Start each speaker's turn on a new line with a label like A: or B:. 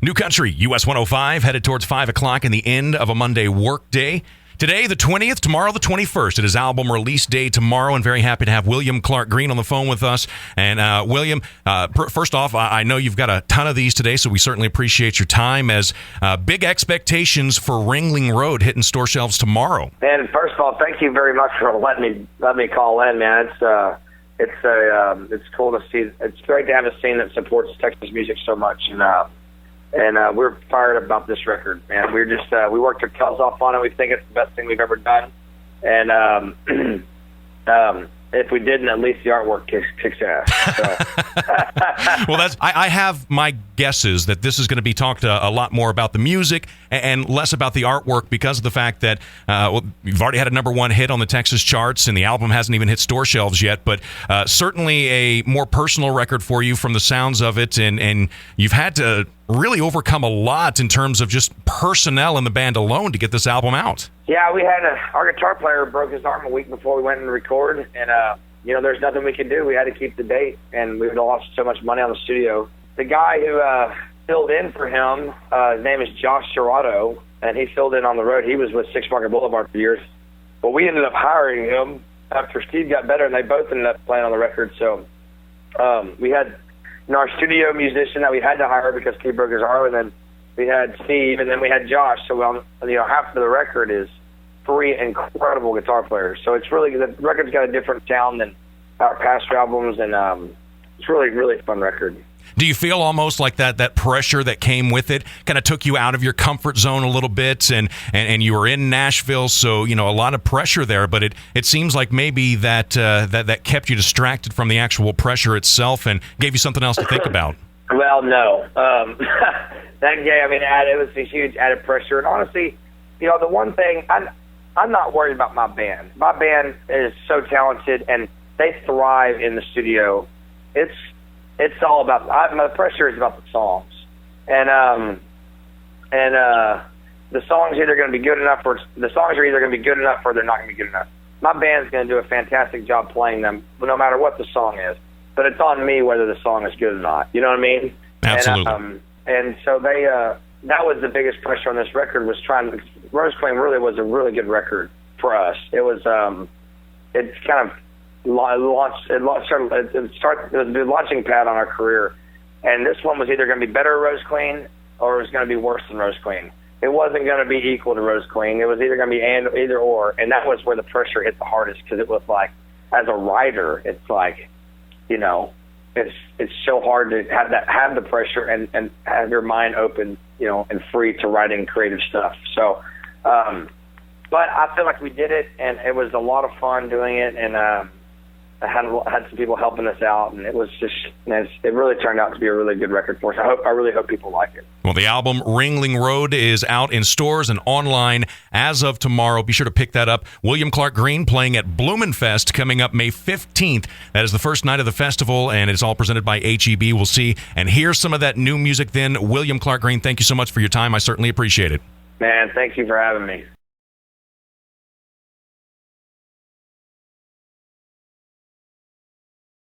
A: New Country, US 105, headed towards 5 o'clock in the end of a Monday work day. Today, the 20th, tomorrow, the 21st. It is album release day tomorrow, and very happy to have William Clark Green on the phone with us. And William, first off, I know you've got a ton of these today, so we certainly appreciate your time as big expectations for Ringling Road hitting store shelves tomorrow.
B: And first of all, thank you very much for letting me call in, man. It's cool to see. It's great to have a scene that supports Texas music so much, and we're fired about this record, man. We're just we worked our tails off on it. We think it's the best thing we've ever done, and if we didn't, at least the artwork kicks ass. So.
A: Well, I have my guesses that this is going to be talked a lot more about the music and less about the artwork because of the fact that you've already had a #1 hit on the Texas charts and the album hasn't even hit store shelves yet, but certainly a more personal record for you from the sounds of it, and you've had to really overcome a lot in terms of just personnel in the band alone to get this album out.
B: Yeah, we had our guitar player broke his arm a week before we went and record, and there's nothing we could do. We had to keep the date, and we lost so much money on the studio. The guy who filled in for him, his name is Josh Serrato, and he filled in on the road. He was with Six Market Boulevard for years, but we ended up hiring him after Steve got better, and they both ended up playing on the record. So we had our studio musician that we had to hire because Steve broke his arm, and then we had Steve, and then we had Josh. So half of the record is 3 incredible guitar players. So it's really, the record's got a different sound than our past albums, and it's really, really fun record.
A: Do you feel almost like that pressure that came with it kind of took you out of your comfort zone a little bit, and you were in Nashville, so a lot of pressure there, but it seems like maybe that kept you distracted from the actual pressure itself and gave you something else to think about?
B: Well, no. That game, it was a huge added pressure, and honestly, the one thing, I'm not worried about my band. My band is so talented, and they thrive in the studio. It's all about my pressure is about the songs, and the songs either going to be good enough, or the songs are either going to be good enough or they're not going to be good enough. My band's going to do a fantastic job playing them, no matter what the song is. But it's on me whether the song is good or not. You know what I mean?
A: Absolutely.
B: And so they that was the biggest pressure on this record, was Rose Queen really was a really good record for us. It was it's kind of launched. It was the launching pad on our career, and this one was either going to be better than Rose Queen or it was going to be worse than Rose Queen. It wasn't going to be equal to Rose Queen. It was either going to be either or, and that was where the pressure hit the hardest, because it was like, as a writer, it's like, it's so hard to have the pressure and have your mind open, and free to writing creative stuff. So, but I feel like we did it, and it was a lot of fun doing it, and I had some people helping us out, and it was it really turned out to be a really good record for us. I really hope people like it.
A: Well, the album Ringling Road is out in stores and online as of tomorrow. Be sure to pick that up. William Clark Green playing at Blumenfest coming up May 15th. That is the first night of the festival, and it's all presented by HEB. We'll see and hear some of that new music then. William Clark Green, thank you so much for your time. I certainly appreciate it.
B: Man, thank you for having me.